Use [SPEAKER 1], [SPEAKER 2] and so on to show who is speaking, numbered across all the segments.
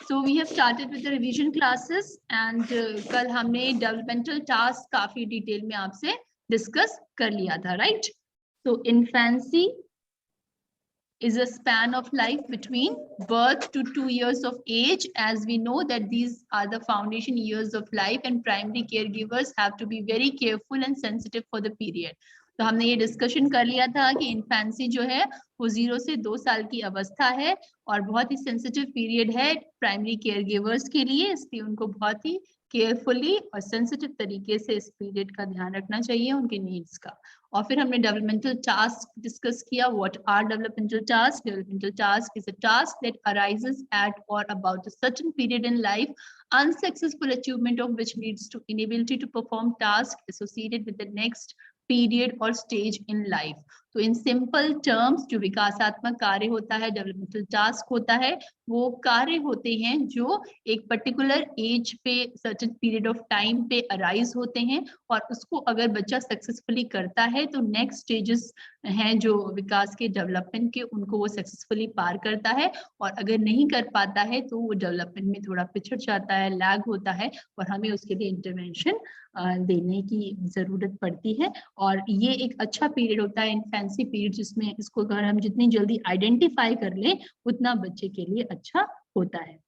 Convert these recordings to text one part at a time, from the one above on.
[SPEAKER 1] So we have started with the revision classes and कल हमने developmental task काफी detail में आपसे डिस्कस कर लिया था, right? So infancy is a span of life between birth to 2 years of age. As we know that these are the foundation years of life and primary caregivers have to be very careful and sensitive for the period. तो हमने ये discussion कर लिया था कि infancy जो है वो 0 से 2 साल की अवस्था है और बहुत ही सेंसिटिव पीरियड है प्राइमरी केयर गिवर्स के लिए, इसलिए उनको बहुत ही केयरफुली और सेंसिटिव तरीके से इस पीरियड का ध्यान रखना चाहिए उनके नीड्स का। और फिर हमने डेवलपमेंटल टास्क डिस्कस किया। What are developmental task? Developmental task is a task that arises at or about a certain period in life, unsuccessful achievement of which leads to inability to perform tasks associated with the next period और stage in life. तो in simple terms जो विकासात्मक कार्य होता है, developmental task होता है, वो कार्य होते हैं जो एक पर्टिकुलर एज पे सर्टेन पीरियड ऑफ टाइम पे अराइज होते हैं और उसको अगर बच्चा सक्सेसफुली करता है तो नेक्स्ट स्टेजेस हैं जो विकास के डेवलपमेंट के, उनको वो सक्सेसफुली पार करता है। और अगर नहीं कर पाता है तो वो डेवलपमेंट में थोड़ा पिछड़ जाता है, लैग होता है और हमें उसके लिए इंटरवेंशन देने की जरूरत पड़ती है। और ये एक अच्छा पीरियड होता है इन्फेंसी पीरियड, जिसमें इसको अगर हम जितनी जल्दी आइडेंटिफाई कर लें उतना बच्चे के लिए अच्छा होता है।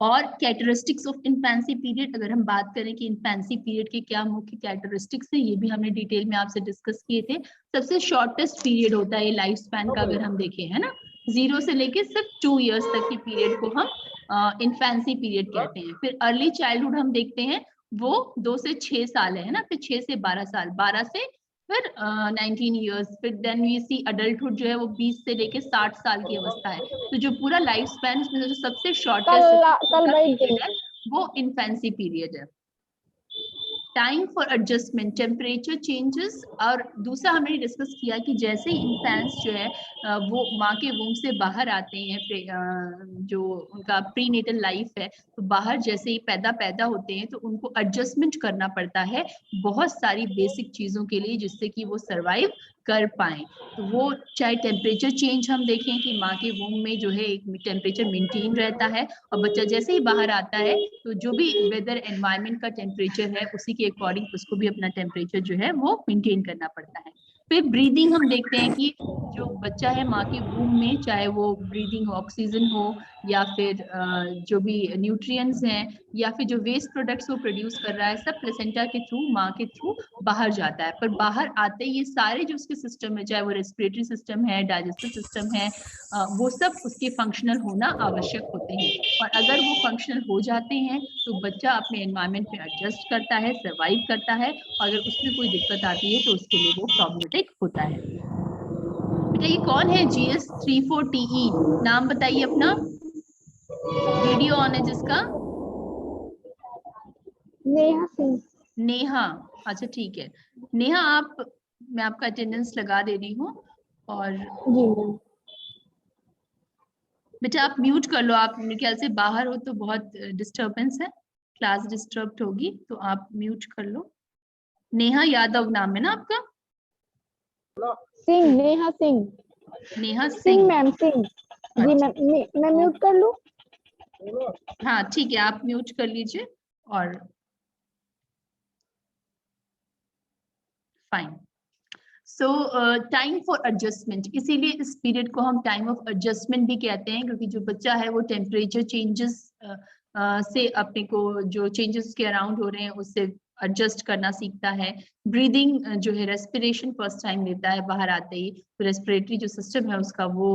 [SPEAKER 1] और कैरेक्टरिस्टिक्स ऑफ इन्फेंसी पीरियड, अगर हम बात करें कि इन्फेंसी पीरियड के क्या मुख्य कैरेक्टरिस्टिक्स है, ये भी हमने डिटेल में आपसे डिस्कस किए थे। सबसे शॉर्टेस्ट पीरियड होता है ये लाइफ स्पैन का, अगर हम देखें, है ना, 0 से लेके सिर्फ 2 इयर्स तक की पीरियड को हम इन्फेंसी पीरियड कहते हैं। फिर अर्ली चाइल्डहुड हम देखते हैं वो 2 से 6 साल है ना, फिर 6 से 12 साल, 12 से फिर 19 इयर्स, फिर देन वी सी अडल्टहुड जो है वो 20 से लेके 60 साल की अवस्था है। तो जो पूरा लाइफ स्पैन उसमें जो सबसे शॉर्टेस्ट पीरियड है वो इन्फेंसी पीरियड है। Time for adjustment, temperature changes, और दूसरा हमने डिस्कस किया कि जैसे ही इन्फेंट्स जो है वो माँ के वूम से बाहर आते हैं, जो उनका प्रीनेटल लाइफ है, तो बाहर जैसे ही पैदा होते हैं तो उनको एडजस्टमेंट करना पड़ता है बहुत सारी बेसिक चीज़ों के लिए जिससे कि वो सर्वाइव कर पाएं। तो वो चाहे टेम्परेचर चेंज हम देखें कि माँ के वूम में जो है एक टेम्परेचर मेंटेन रहता है और बच्चा जैसे ही बाहर आता है तो जो भी वेदर एनवायरनमेंट का टेम्परेचर है उसी के अकॉर्डिंग उसको भी अपना टेम्परेचर जो है वो मेंटेन करना पड़ता है। फिर ब्रीदिंग हम देखते हैं कि जो बच्चा है माँ के वूम में, चाहे वो ब्रीदिंग ऑक्सीजन हो या फिर जो भी न्यूट्रिएंट्स हैं या फिर जो वेस्ट प्रोडक्ट्स वो प्रोड्यूस कर रहा है, सब प्लेसेंटा के थ्रू, माँ के थ्रू बाहर जाता है। पर बाहर आते ही ये सारे जो उसके सिस्टम है, चाहे वो रेस्पिरेटरी सिस्टम है, डाइजेस्टिव सिस्टम है, वो सब उसके फंक्शनल होना आवश्यक होते हैं। और अगर वो फंक्शनल हो जाते हैं तो बच्चा अपने एनवायरनमेंट में एडजस्ट करता है, सर्वाइव करता है। अगर उसमें कोई दिक्कत आती है तो उसके लिए वो प्रॉब्लमेटिक होता है। बेटा ये कौन है GS34TE? नाम बताइए अपना। वीडियो ऑन है जिसका?
[SPEAKER 2] नेहा सिंह।
[SPEAKER 1] नेहा, अच्छा ठीक है। नेहा आप, मैं आपका अटेंडेंस लगा दे रही हूँ। और
[SPEAKER 2] जी मैम।
[SPEAKER 1] बेटा आप म्यूट कर लो, आप मेरे ख्याल से बाहर हो तो बहुत डिस्टरबेंस है, क्लास डिस्टर्ब होगी, तो आप म्यूट कर लो। नेहा यादव नाम है ना आपका?
[SPEAKER 2] सिंह, नेहा सिंह।
[SPEAKER 1] नेहा
[SPEAKER 2] सिंह मैम, सिंह। जी
[SPEAKER 1] अच्छा।
[SPEAKER 2] मैं म्यूट कर लूं?
[SPEAKER 1] हाँ ठीक है, आप म्यूट कर लीजिए। और fine. So time for adjustment, इसीलिए इस पीरियड को हम टाइम ऑफ एडजस्टमेंट भी कहते हैं, क्योंकि जो बच्चा है वो टेम्परेचर चेंजेस से अपने को जो चेंजेस के अराउंड हो रहे हैं उससे एडजस्ट करना सीखता है। ब्रीदिंग जो है, रेस्पिरेशन फर्स्ट टाइम लेता है बाहर आते ही, तो रेस्पिरेटरी जो सिस्टम है उसका वो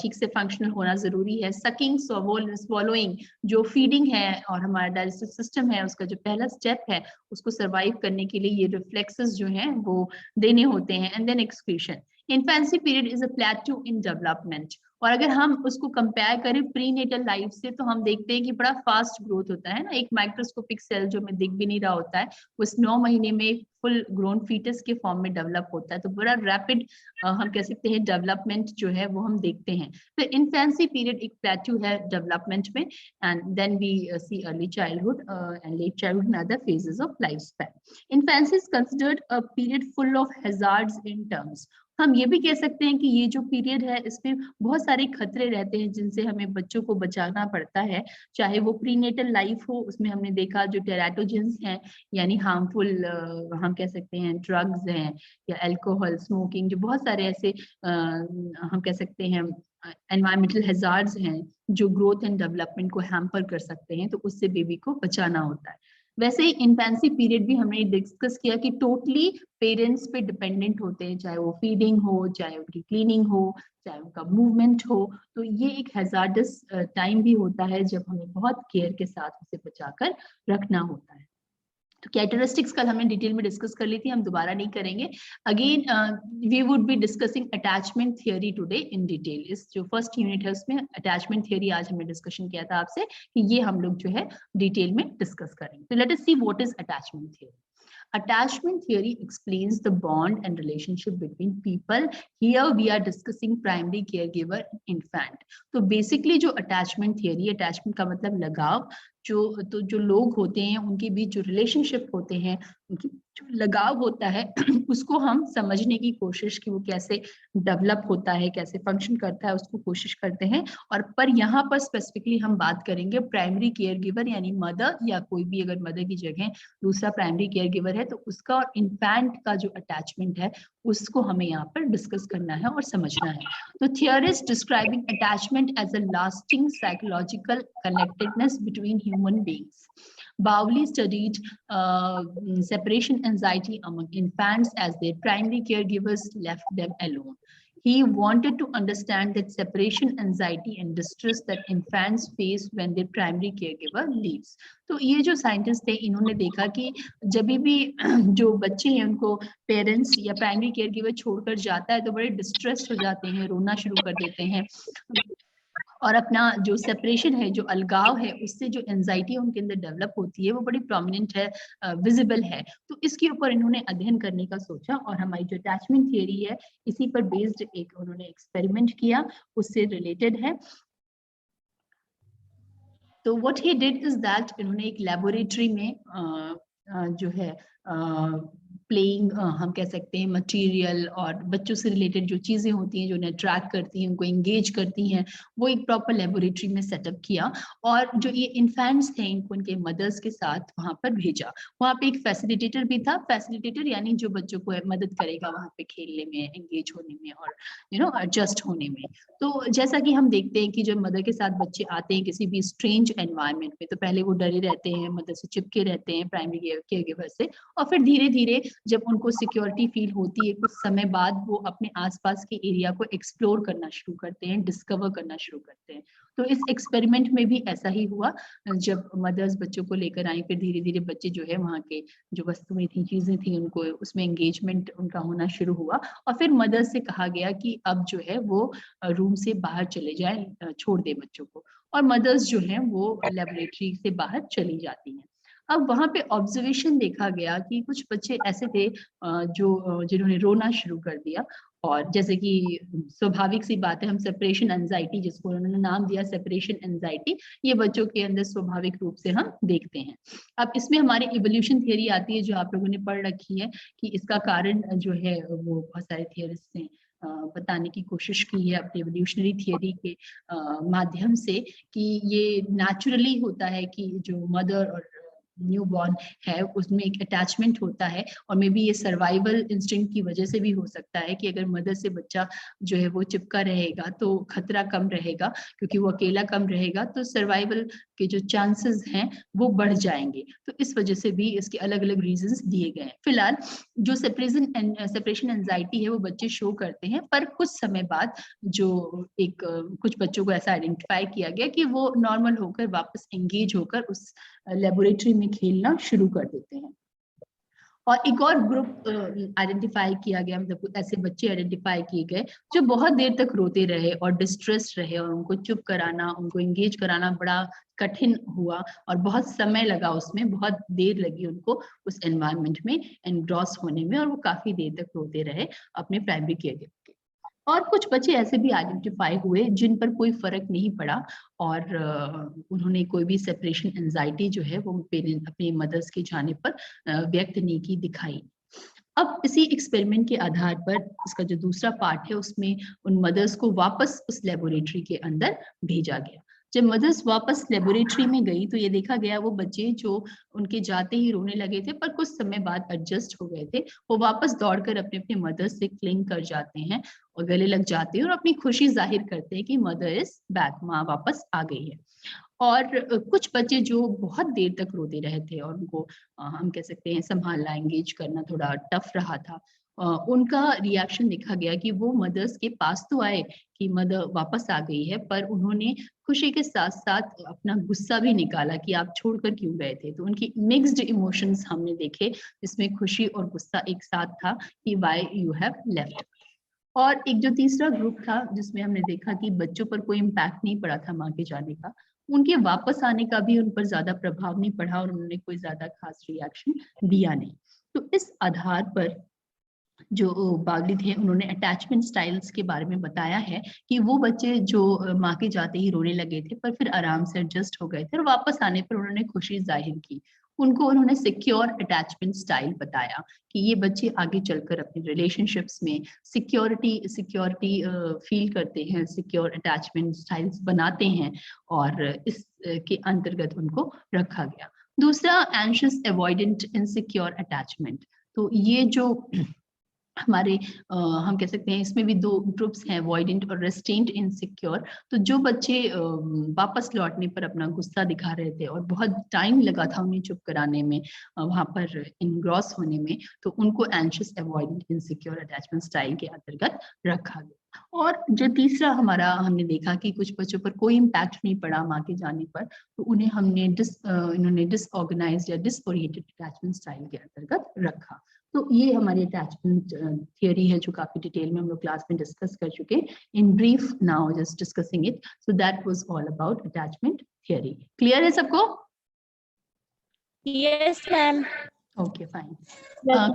[SPEAKER 1] ठीक से फंक्शनल होना जरूरी है। सकिंग, स्वॉलोइंग, जो फीडिंग है और हमारा डाइजेस्टिव सिस्टम है उसका जो पहला स्टेप है उसको सर्वाइव करने के लिए ये रिफ्लेक्सेस जो हैं वो देने होते हैं। And then excretion. Infancy period is a plateau in development. और अगर हम उसको कंपेयर करें प्रीनेटल लाइफ से तो हम देखते हैं कि बड़ा फास्ट ग्रोथ होता है ना। एक माइक्रोस्कोपिक सेल जो हमें दिख भी नहीं रहा होता है वो 9 महीने में फुल ग्रोन फीटस के फॉर्म में डेवलप होता है। तो बड़ा रैपिड हम कह सकते हैं डेवलपमेंट जो है वो हम देखते हैं। तो इन्फेंसी पीरियड एक प्लेटू है डेवलपमेंट में। And then we see early childhood and late childhood and other phases of life span. Infancy is considered a period full of hazards in terms. हम ये भी कह सकते हैं कि ये जो पीरियड है इसमें बहुत सारे खतरे रहते हैं जिनसे हमें बच्चों को बचाना पड़ता है, चाहे वो प्रीनेटल लाइफ हो, उसमें हमने देखा जो टेराटोजेंस हैं यानी हार्मफुल हम कह सकते हैं ड्रग्स हैं या अल्कोहल, स्मोकिंग, जो बहुत सारे ऐसे हम कह सकते हैं एनवायरमेंटल हैजार्ड्स हैं जो ग्रोथ एंड डेवलपमेंट को हैम्पर कर सकते हैं, तो उससे बेबी को बचाना होता है। वैसे ही इन्फेंसी पीरियड भी हमने डिस्कस किया कि टोटली पेरेंट्स पे डिपेंडेंट होते हैं, चाहे वो फीडिंग हो, चाहे उनकी क्लीनिंग हो, चाहे उनका मूवमेंट हो, तो ये एक हैजार्डस टाइम भी होता है जब हमें बहुत केयर के साथ उसे बचाकर रखना होता है। तो कैरेक्टरिस्टिक्स कल हमने डिटेल में डिस्कस कर ली थी, हम दोबारा नहीं करेंगे। Again we would be discussing attachment theory today in detail. इस जो फर्स्ट यूनिट है उसमें अटैचमेंट थियोरी आज हमने डिस्कशन किया था आपसे कि ये हम लोग जो है डिटेल में डिस्कस करेंगे। तो let us see what is attachment theory. Attachment theory explains the bond and relationship between people. Here we are discussing primary caregiver and infant. तो basically जो attachment theory, attachment का मतलब लगाव, जो लोग होते हैं उनके बीच जो रिलेशनशिप होते हैं, उनकी जो लगाव होता है उसको हम समझने की कोशिश कि वो कैसे डेवलप होता है, कैसे फंक्शन करता है, उसको कोशिश करते हैं। और पर यहाँ पर स्पेसिफिकली हम बात करेंगे प्राइमरी केयर गिवर यानी मदर, या कोई भी अगर मदर की जगह दूसरा प्राइमरी केयर गिवर है तो उसका और इन्फेंट का जो अटैचमेंट है उसको हमें यहाँ पर डिस्कस करना है और समझना है। तो theorist describing attachment as a lasting psychological connectedness between human beings. Bowley studied separation anxiety among infants as their primary caregivers left them alone. He wanted to understand that separation anxiety and distress that infants face when their primary caregiver leaves. तो ये जो scientist थे इन्होंने देखा कि जब भी जो बच्चे हैं उनको पेरेंट्स या प्राइमरी केयरगिवर छोड़कर जाता है तो बड़े डिस्ट्रेस हो जाते हैं, रोना शुरू कर देते हैं, और अपना जो सेपरेशन है, जो अलगाव है, उससे जो एंजाइटी उनके अंदर डेवलप होती है वो बड़ी प्रोमिनेंट है, विजिबल है। तो इसके ऊपर इन्होंने अध्ययन करने का सोचा और हमारी जो अटैचमेंट थियरी है इसी पर बेस्ड एक उन्होंने एक्सपेरिमेंट किया, उससे रिलेटेड है। तो what he did is that इन्होंने एक लेबोरेटरी में जो है प्लेइंग हम कह सकते हैं मटेरियल और बच्चों से रिलेटेड जो चीजें होती हैं जो उन्हें अट्रैक्ट करती हैं, उनको एंगेज करती हैं, वो एक प्रॉपर लेबोरेटरी में सेटअप किया। और जो ये इन्फेंट्स थे इनको उनके मदर्स के साथ वहां पर भेजा। वहां पे एक फैसिलिटेटर भी था, फैसिलिटेटर यानी जो बच्चों को मदद करेगा वहां पे खेलने में, एंगेज होने में और एडजस्ट होने में। तो जैसा कि हम देखते हैं कि जब मदर के साथ बच्चे आते हैं किसी भी स्ट्रेंज एनवायरनमेंट में तो पहले वो डरे रहते हैं, मदर से चिपके रहते हैं, प्राइमरी केयर गिवर से, और फिर धीरे धीरे जब उनको सिक्योरिटी फील होती है कुछ समय बाद वो अपने आसपास के एरिया को एक्सप्लोर करना शुरू करते हैं, डिस्कवर करना शुरू करते हैं। तो इस एक्सपेरिमेंट में भी ऐसा ही हुआ, जब मदर्स बच्चों को लेकर आई फिर धीरे धीरे बच्चे जो है वहाँ के जो वस्तुएं थी, चीजें थी, उनको उसमें एंगेजमेंट उनका होना शुरू हुआ। और फिर मदर से कहा गया कि अब जो है वो रूम से बाहर चले जाए, छोड़ दे बच्चों को, और मदर्स जो हैं वो लेबोरेटरी से बाहर चली जाती हैं। अब वहां पे ऑब्जर्वेशन देखा गया कि कुछ बच्चे ऐसे थे जो जिन्होंने रोना शुरू कर दिया, और जैसे कि स्वाभाविक सी बात है, हम सेपरेशन एंजाइटी जिसको उन्होंने नाम दिया सेपरेशन एंजाइटी, ये बच्चों के अंदर स्वाभाविक रूप से हम देखते हैं। अब इसमें हमारी इवोल्यूशन थियरी आती है जो आप लोगों ने पढ़ रखी है कि इसका कारण जो है वो बहुत सारे थियरिस्ट ने बताने की कोशिश की है अपने एवोल्यूशनरी थियरी के माध्यम से कि ये नेचुरली होता है कि जो मदर और न्यू बॉर्न है उसमें एक अटैचमेंट होता है, और मे बी ये सर्वाइवल इंस्टिंक्ट की वजह से भी हो सकता है कि अगर मदर से बच्चा जो है वो चिपका रहेगा तो खतरा कम रहेगा, क्योंकि वो अकेला कम रहेगा तो सर्वाइवल के जो चांसेस हैं वो बढ़ जाएंगे। तो इस वजह से भी इसके अलग अलग रीजंस दिए गए हैं। फिलहाल जो सेपरेशन एंजाइटी है वो बच्चे शो करते हैं, पर कुछ समय बाद जो एक कुछ बच्चों को ऐसा आइडेंटिफाई किया गया कि वो नॉर्मल होकर वापस एंगेज होकर उस लेबोरेटरी में खेलना शुरू कर देते हैं। और एक और ग्रुप आइडेंटिफाई किया गया, मतलब ऐसे बच्चे आइडेंटिफाई किए गए जो बहुत देर तक रोते रहे और डिस्ट्रेस रहे, और उनको चुप कराना, उनको एंगेज कराना बड़ा कठिन हुआ और बहुत समय लगा, उसमें बहुत देर लगी उनको उस एनवायरनमेंट में एनग्रॉस होने में, और वो काफी देर तक रोते रहे अपने प्राइमरी केयर गिवर के। और कुछ बच्चे ऐसे भी आइडेंटिफाई हुए जिन पर कोई फर्क नहीं पड़ा और उन्होंने कोई भी सेपरेशन एंजाइटी जो है वो पेरेंट अपने मदर्स के जाने पर व्यक्त नहीं की, दिखाई। अब इसी एक्सपेरिमेंट के आधार पर इसका जो दूसरा पार्ट है उसमें उन मदर्स को वापस उस लेबोरेटरी के अंदर भेजा गया। जब मदर्स वापस लेबोरेटरी में गई तो ये देखा गया वो बच्चे जो उनके जाते ही रोने लगे थे पर कुछ समय बाद एडजस्ट हो गए थे, वो वापस दौड़कर अपने अपने मदर्स से क्लिंग कर जाते हैं और गले लग जाते हैं और अपनी खुशी जाहिर करते हैं कि मदर इज बैक, माँ वापस आ गई है। और कुछ बच्चे जो बहुत देर तक रोते रहे थे और उनको हम कह सकते हैं संभालना, एंगेज करना थोड़ा टफ रहा था, उनका रिएक्शन देखा गया कि वो मदर्स के पास तो आए कि मदर वापस आ गई है, पर उन्होंने खुशी के साथ साथ अपना गुस्सा भी निकाला कि आप छोड़कर क्यों गए थे। तो उनकी मिक्स्ड इमोशंस हमने देखे, जिसमें खुशी और गुस्सा एक साथ था कि व्हाई यू हैव लेफ्ट। और एक जो तीसरा ग्रुप था जिसमें हमने देखा कि बच्चों पर कोई इम्पैक्ट नहीं पड़ा था माँ के जाने का, उनके वापस आने का भी उन पर ज्यादा प्रभाव नहीं पड़ा और उन्होंने कोई ज्यादा खास रिएक्शन दिया नहीं। तो इस आधार पर जो बावली थे उन्होंने अटैचमेंट स्टाइल्स के बारे में बताया है कि वो बच्चे जो माँ के जाते ही रोने लगे थे पर फिर आराम से एडजस्ट हो गए थे और वापस आने पर उन्होंने खुशी जाहिर की, उनको उन्होंने सिक्योर अटैचमेंट स्टाइल बताया कि ये बच्चे आगे चलकर अपने रिलेशनशिप्स में सिक्योरिटी फील करते हैं, सिक्योर अटैचमेंट स्टाइल्स बनाते हैं और इस के अंतर्गत उनको रखा गया। दूसरा, एंशियस अवॉइडेंट इनसिक्योर अटैचमेंट। तो ये जो हमारे हम कह सकते हैं इसमें भी दो ग्रुप्स हैं, अवॉइडेंट और रेस्ट्रेंट इनसिक्योर। तो जो बच्चे वापस लौटने पर अपना गुस्सा दिखा रहे थे और बहुत टाइम लगा था उन्हें चुप कराने में, वहां पर इनग्रॉस होने में, तो उनको anxious avoidant insecure attachment style के अंतर्गत रखा गया। और जो तीसरा हमारा हमने देखा कि कुछ बच्चों पर कोई इम्पैक्ट नहीं पड़ा माँ के जाने पर, तो उन्हें हमने इन्होंने डिसऑर्गेनाइज्ड या डिसओरिएंटेड अटैचमेंट स्टाइल के अंतर्गत रखा। तो ये हमारी अटैचमेंट थियोरी है जो काफी डिटेल में हम लोग क्लास में डिस्कस कर चुके हैं। In brief now just discussing it, so that was all about attachment theory. Clear है सबको?
[SPEAKER 3] Yes ma'am.
[SPEAKER 1] Okay fine.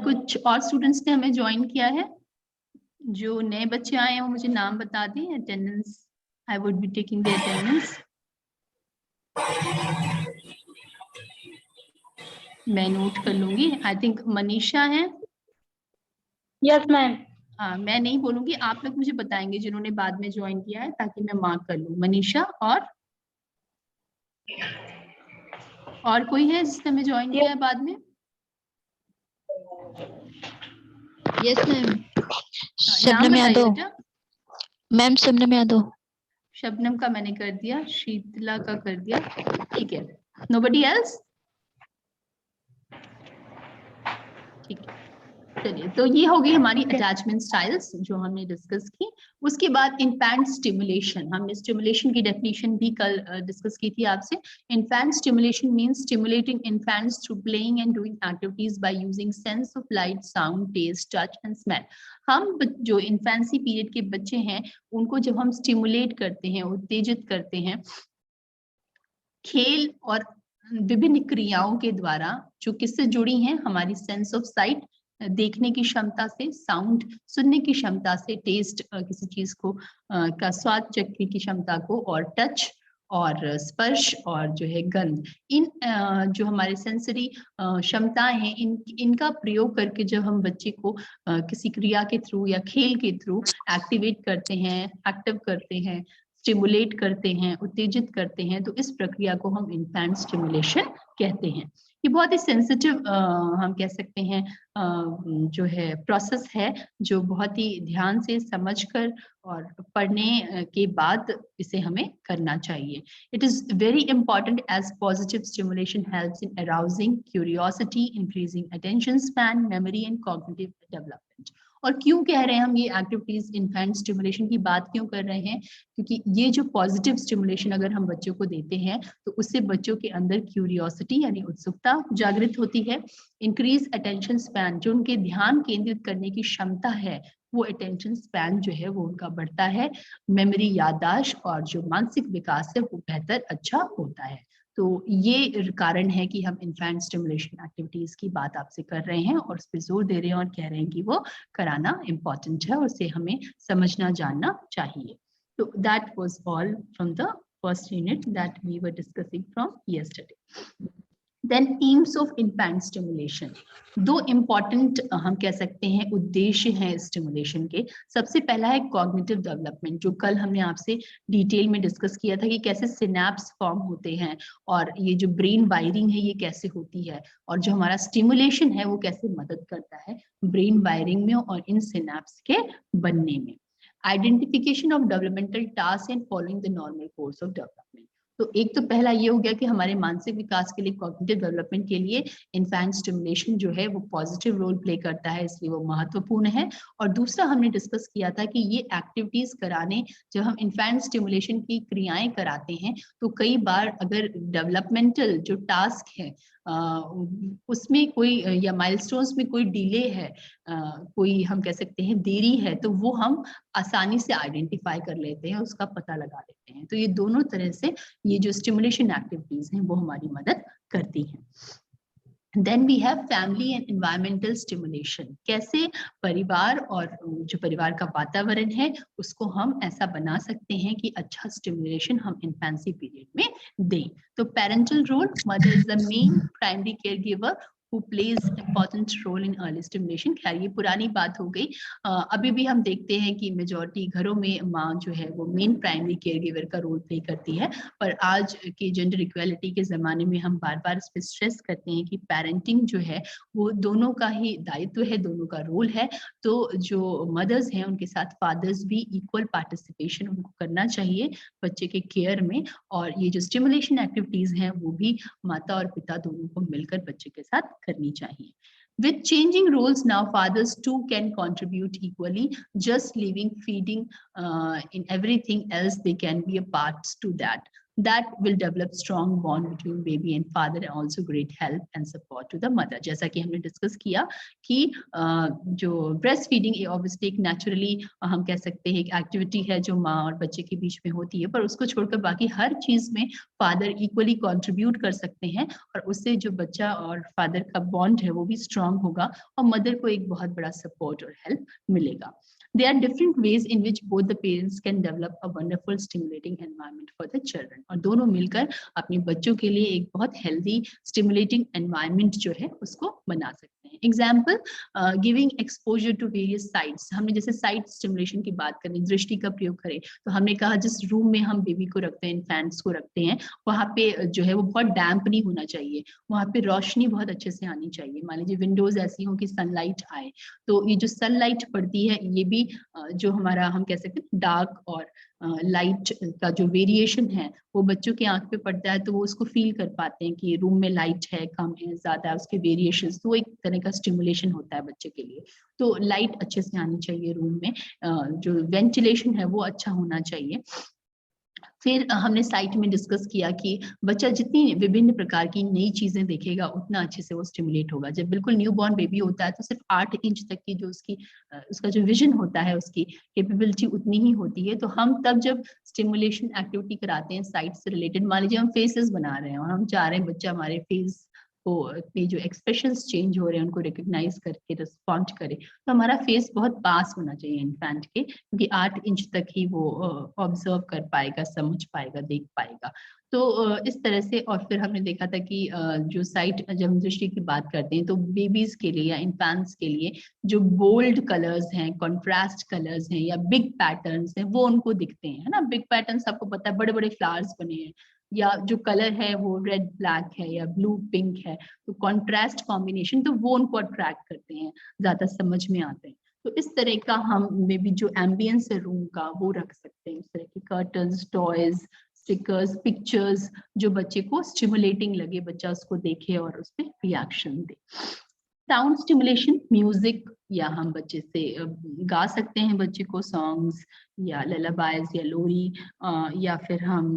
[SPEAKER 1] कुछ और स्टूडेंट्स ने हमें ज्वाइन किया है, जो नए बच्चे आए हैं वो मुझे नाम बता दें। Attendance, I would be taking the attendance. मैं नोट कर लूंगी। आई थिंक मनीषा है।
[SPEAKER 3] Yes ma'am.
[SPEAKER 1] हाँ, मैं नहीं बोलूंगी, आप लोग मुझे बताएंगे जिन्होंने बाद में ज्वाइन किया है, ताकि मैं मार्क कर लूं। मनीषा और कोई है जिसने हमें ज्वाइन किया है बाद में?
[SPEAKER 4] Yes ma'am.
[SPEAKER 1] नाम
[SPEAKER 4] शबनम यादव
[SPEAKER 1] बताइए बेटा।
[SPEAKER 4] मैम, शबनम यादव।
[SPEAKER 1] शबनम का मैंने कर दिया, शीतला का कर दिया, ठीक है। Nobody else? ठीक है, चलिए। तो ये हो गई हमारी अटैचमेंट स्टाइल्स जो हमने डिस्कस की। उसके बाद इन्फैंट स्टिमुलेशन, हमने स्टिमुलेशन की डेफिनेशन भी कल डिस्कस की थी आपसे। Infant stimulation means stimulating infants through playing and doing activities by using sense of light, sound, taste, touch and smell. हम जो इन्फेंसी पीरियड के बच्चे हैं उनको जब हम स्टिमुलेट करते हैं, उत्तेजित करते हैं खेल और विभिन्न क्रियाओं के द्वारा, जो किससे जुड़ी हैं, हमारी सेंस ऑफ साइट, देखने की क्षमता से, साउंड सुनने की क्षमता से, टेस्ट किसी चीज को का स्वाद चखने की क्षमता को, और टच और स्पर्श और जो है गंध, इन जो हमारे सेंसरी क्षमताएं हैं, इनका प्रयोग करके जब हम बच्चे को किसी क्रिया के थ्रू या खेल के थ्रू एक्टिवेट करते हैं, एक्टिव करते हैं, स्टिमुलेट करते हैं, उत्तेजित करते हैं, तो इस प्रक्रिया को हम इन्फैंट स्टिमुलेशन कहते हैं। ये बहुत ही सेंसिटिव हम कह सकते हैं जो है प्रोसेस है, जो बहुत ही ध्यान से समझकर और पढ़ने के बाद इसे हमें करना चाहिए। It is very important as positive stimulation helps in arousing curiosity, increasing attention span, memory and cognitive development. और क्यों कह रहे हैं हम ये एक्टिविटीज इन्फैंट स्टिमुलेशन की बात क्यों कर रहे हैं? क्योंकि ये जो पॉजिटिव स्टिमुलेशन अगर हम बच्चों को देते हैं तो उससे बच्चों के अंदर क्यूरियोसिटी यानी उत्सुकता जागृत होती है। इंक्रीज अटेंशन स्पैन, जो उनके ध्यान केंद्रित करने की क्षमता है, वो अटेंशन स्पैन जो है वो उनका बढ़ता है। मेमोरी, याददाश्त और जो मानसिक विकास है वो बेहतर अच्छा होता है। तो ये कारण है कि हम इन्फैंट स्टिमुलेशन एक्टिविटीज की बात आपसे कर रहे हैं और उस पर जोर दे रहे हैं और कह रहे हैं कि वो कराना इम्पोर्टेंट है और उसे हमें समझना जानना चाहिए। So that was all from the first unit that we were discussing from yesterday. Then aims of infant stimulation, दो इम्पॉर्टेंट हम कह सकते हैं उद्देश्य हैं स्टिमुलेशन के। सबसे पहला है कॉग्निटिव डेवलपमेंट, जो कल हमने आपसे डिटेल में डिस्कस किया था कि कैसे सिनेप्स फॉर्म होते हैं और ये जो ब्रेन वायरिंग है ये कैसे होती है, और जो हमारा स्टिमुलेशन है वो कैसे मदद करता है ब्रेन वायरिंग में और इन सिनेप्स के बनने में। Identification of developmental task and following the normal course of development, तो एक तो पहला ये हो गया कि हमारे मानसिक विकास के लिए, कॉग्निटिव डेवलपमेंट के लिए इन्फेंट स्टिमुलेशन जो है वो पॉजिटिव रोल प्ले करता है, इसलिए वो महत्वपूर्ण है। और दूसरा हमने डिस्कस किया था कि ये एक्टिविटीज कराने, जब हम इन्फेंट स्टिमुलेशन की क्रियाएं कराते हैं तो कई बार अगर डेवलपमेंटल जो टास्क है उसमें कोई या माइलस्टोन्स में कोई डिले है, कोई हम कह सकते हैं देरी है, तो वो हम आसानी से आइडेंटिफाई कर लेते हैं, उसका पता लगा लेते हैं। तो ये दोनों तरह से ये जो स्टिमुलेशन एक्टिविटीज हैं वो हमारी मदद करती हैं। Then we have family and environmental stimulation, कैसे परिवार और जो परिवार का वातावरण है उसको हम ऐसा बना सकते हैं कि अच्छा स्टिमुलेशन हम इन्फेंसी पीरियड में दें। तो parental role, mother is the main primary caregiver who plays important role in early stimulation। खैर ये पुरानी बात हो गई, अभी भी हम देखते हैं कि मेजॉरिटी घरों में माँ जो है वो मेन प्राइमरी केयर गिवर का रोल प्ले करती है, पर आज के जेंडर इक्वालिटी के जमाने में हम बार बार इस पर स्ट्रेस करते हैं कि पेरेंटिंग जो है वो दोनों का ही दायित्व है, दोनों का रोल है। तो जो मदर्स हैं उनके साथ फादर्स भी इक्वल पार्टिसिपेशन उनको करना चाहिए बच्चे के केयर में, और ये जो स्टिमुलेशन एक्टिविटीज हैं वो भी माता और पिता दोनों को मिलकर बच्चे के साथ करनी चाहिए। With changing roles now, fathers too can contribute equally. Just leaving feeding in everything else, they can be a part to that. That will develop strong bond between baby and father and also great help and support to the mother. जैसा कि हमने discuss किया कि जो breast feeding obviously एक naturally हम कह सकते हैं एक एक्टिविटी है जो माँ और बच्चे के बीच में होती है, पर उसको छोड़कर बाकी हर चीज में फादर इक्वली कंट्रीब्यूट कर सकते हैं, और उससे जो बच्चा और फादर का बॉन्ड है वो भी स्ट्रांग होगा और मदर को एक बहुत बड़ा सपोर्ट और हेल्प मिलेगा। There are different ways in which both the parents can develop a wonderful stimulating environment for the children, और दोनों मिलकर अपने बच्चों के लिए एक बहुत हेल्दी स्टिमुलेटिंग एनवायरनमेंट जो है उसको बना सकते हैं। Example, giving exposure to various sights, हमने जैसे साइट स्टिमुलेशन की बात करें, दृष्टि का प्रयोग करें, तो हमने कहा जिस रूम में हम बेबी को रखते हैं, इन्फेंट्स को रखते हैं, वहाँ पे जो है वो बहुत डैम्प नहीं होना चाहिए, वहाँ पे रोशनी बहुत अच्छे से आनी चाहिए। मान लीजिए विंडोज ऐसी हो कि सनलाइट आए, तो ये जो सनलाइट पड़ती है ये भी जो हमारा हम कह सकते हैं डार्क और लाइट का जो वेरिएशन है वो बच्चों के आंख पे पड़ता है, तो वो उसको फील कर पाते हैं कि रूम में लाइट है, कम है, ज्यादा है, उसके वेरिएशन, तो एक तरह का स्टिमुलेशन होता है बच्चे के लिए। तो लाइट अच्छे से आनी चाहिए रूम में, जो वेंटिलेशन है वो अच्छा होना चाहिए। फिर हमने साइट में डिस्कस किया कि बच्चा जितनी विभिन्न प्रकार की नई चीजें देखेगा उतना अच्छे से वो स्टिमुलेट होगा। जब बिल्कुल न्यूबॉर्न बेबी होता है तो सिर्फ 8 इंच तक की जो उसका जो विजन होता है, उसकी कैपेबिलिटी उतनी ही होती है। तो हम तब जब स्टिमुलेशन एक्टिविटी कराते हैं साइट से रिलेटेड, मान लीजिए हम फेसेस बना रहे हैं और हम चाह रहे हैं बच्चा हमारे फेस को जो एक्सप्रेशंस चेंज हो रहे हैं उनको रिकॉग्नाइज करके रिस्पॉन्ड करे, तो हमारा फेस बहुत पास होना चाहिए इन्फेंट के, क्योंकि 8 इंच तक ही वो ऑब्जर्व कर पाएगा, समझ पाएगा, देख पाएगा। तो इस तरह से, और फिर हमने देखा था कि जो साइट, जब हम दृष्टि की बात करते हैं तो बेबीज के लिए या इन्फेंट्स के लिए जो बोल्ड कलर्स हैं, कॉन्ट्रास्ट कलर्स हैं या बिग पैटर्न्स हैं वो उनको दिखते हैं, है ना। बिग पैटर्न्स आपको पता है, बड़े बड़े फ्लावर्स बने हैं, या जो कलर है वो रेड ब्लैक है या ब्लू पिंक है, तो कॉन्ट्रास्ट कॉम्बिनेशन, तो वो उनको अट्रैक्ट करते हैं, ज्यादा समझ में आते हैं। तो इस तरह का हम मे बी जो एम्बियंस है रूम का वो रख सकते हैं, इस तरह के कर्टन्स, टॉयज, स्टिकर्स, पिक्चर्स, जो बच्चे को स्टिमुलेटिंग लगे, बच्चा उसको देखे और उस पर रिएक्शन दे। साउंड स्टिमुलेशन, म्यूजिक, या हम बच्चे से गा सकते हैं बच्चे को सॉन्ग्स या ललाबाइज या लोरी, या फिर हम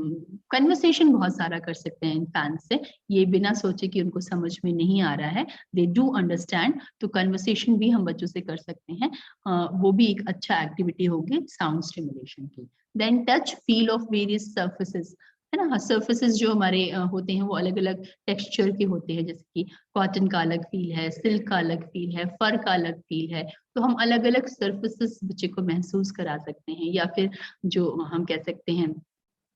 [SPEAKER 1] कन्वर्सेशन बहुत सारा कर सकते हैं इन्फेंट से, ये बिना सोचे कि उनको समझ में नहीं आ रहा है, दे डू अंडरस्टैंड, तो कन्वर्सेशन भी हम बच्चों से कर सकते हैं, वो भी एक अच्छा एक्टिविटी होगी साउंड स्टिमुलेशन की। Then touch, feel of various surfaces, है ना। सर्फेसेस जो हमारे होते हैं वो अलग अलग टेक्सचर के होते हैं, जैसे कि कॉटन का अलग फील है, सिल्क का अलग फील है, फर का अलग फील है, तो हम अलग अलग सर्फेसेस बच्चे को महसूस करा सकते हैं। या फिर जो हम कह सकते हैं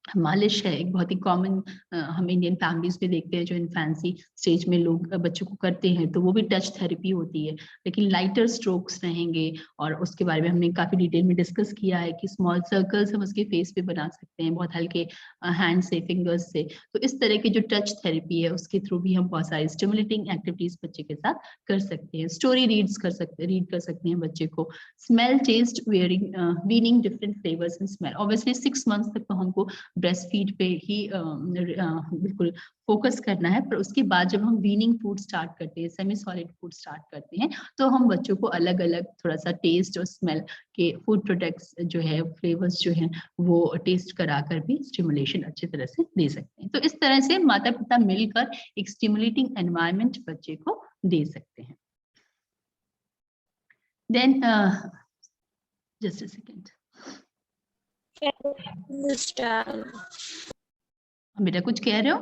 [SPEAKER 1] मालिश है, एक बहुत ही कॉमन हम इंडियन फैमिलीज में देखते हैं जो इन्फेंसी स्टेज में लोग बच्चों को करते हैं, तो वो भी टच थेरेपी होती है, लेकिन लाइटर स्ट्रोक्स रहेंगे। और उसके बारे में हमने काफी डिटेल में डिस्कस किया है कि स्मॉल सर्कल्स हम उसके फेस पे बना सकते हैं बहुत हल्के हैंड से, फिंगर्स से। तो इस तरह की जो टच थेरेपी है उसके थ्रू भी हम बहुत सारी स्टिमुलेटिंग एक्टिविटीज बच्चे के साथ कर सकते हैं। स्टोरी रीड कर सकते हैं बच्चे को। Smell, taste, weaning different flavours and smell. Obviously 6 months तक तो हमको ब्रेस्ट फीड पे ही बिल्कुल फोकस करना है, पर उसके बाद जब हम वीनिंग फूड स्टार्ट करते हैं, सेमी सॉलिड फूड स्टार्ट करते हैं, तो हम बच्चों को अलग अलग थोड़ा सा टेस्ट और स्मेल के फूड प्रोडक्ट्स जो है, फ्लेवर्स जो है, वो टेस्ट कराकर भी स्टिमुलेशन अच्छी तरह से दे सकते हैं। तो इस तरह से माता पिता मिलकर एक स्टिमुलेटिंग एनवायरनमेंट बच्चे को दे सकते हैं। देन जस्ट अ सेकेंड, बेटा कुछ कह रहे हो?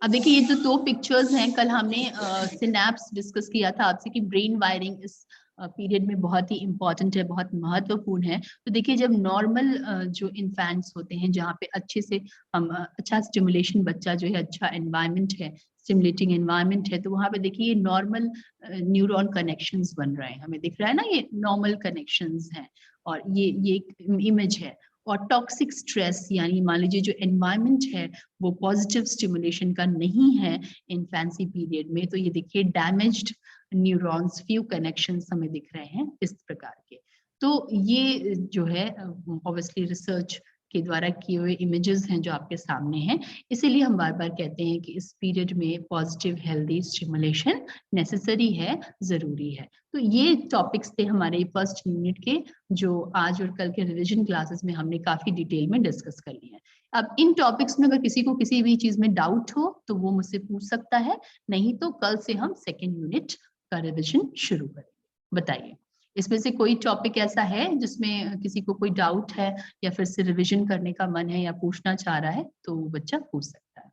[SPEAKER 1] अब देखिए, ये जो 2 पिक्चर्स हैं, कल हमने सिनैप्स डिस्कस किया था आपसे कि ब्रेन वायरिंग इस पीरियड में बहुत ही इंपॉर्टेंट है, बहुत महत्वपूर्ण है। तो देखिए, जब नॉर्मल जो इन्फेंट्स होते हैं, जहाँ पे अच्छे से हम अच्छा स्टिमुलेशन, बच्चा जो है, अच्छा एनवायरनमेंट है, स्टिमुलेटिंग एनवायरनमेंट है, तो वहाँ पे देखिए ये नॉर्मल न्यूरॉन कनेक्शंस बन रहे हैं, हमें दिख रहा है ना, ये नॉर्मल कनेक्शंस हैं। और ये एक इमेज है। और टॉक्सिक स्ट्रेस, यानी मान लीजिए जो एनवायरनमेंट है वो पॉजिटिव स्टिमुलेशन का नहीं है इन्फेंसी पीरियड में, तो ये देखिए डैमेज्ड न्यूरॉन्स, फ्यू कनेक्शंस हमें दिख रहे हैं इस प्रकार के। तो ये जो है ऑब्वियसली रिसर्च के द्वारा किए हुए इमेजेस हैं जो आपके सामने हैं। इसीलिए हम बार बार कहते हैं कि इस पीरियड में पॉजिटिव हेल्दी स्टिमुलेशन नेसेसरी है, जरूरी है। तो ये टॉपिक्स थे हमारे फर्स्ट यूनिट के, जो आज और कल के रिवीजन क्लासेस में हमने काफी डिटेल में डिस्कस कर लिए हैं। अब इन टॉपिक्स में अगर किसी को किसी भी चीज में डाउट हो तो वो मुझसे पूछ सकता है, नहीं तो कल से हम सेकेंड यूनिट का रिवीजन शुरू करेंगे। बताइए, इसमें से कोई टॉपिक ऐसा है जिसमें किसी को कोई डाउट है या फिर से रिवीजन करने का मन है या पूछना चाह रहा है, तो बच्चा पूछ सकता है।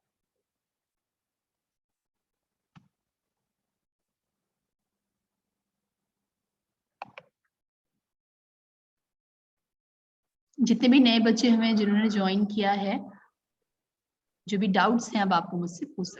[SPEAKER 1] जितने भी नए बच्चे हमें जिन्होंने ज्वाइन किया है, जो भी डाउट्स हैं अब आपको मुझसे पूछ सकते हैं।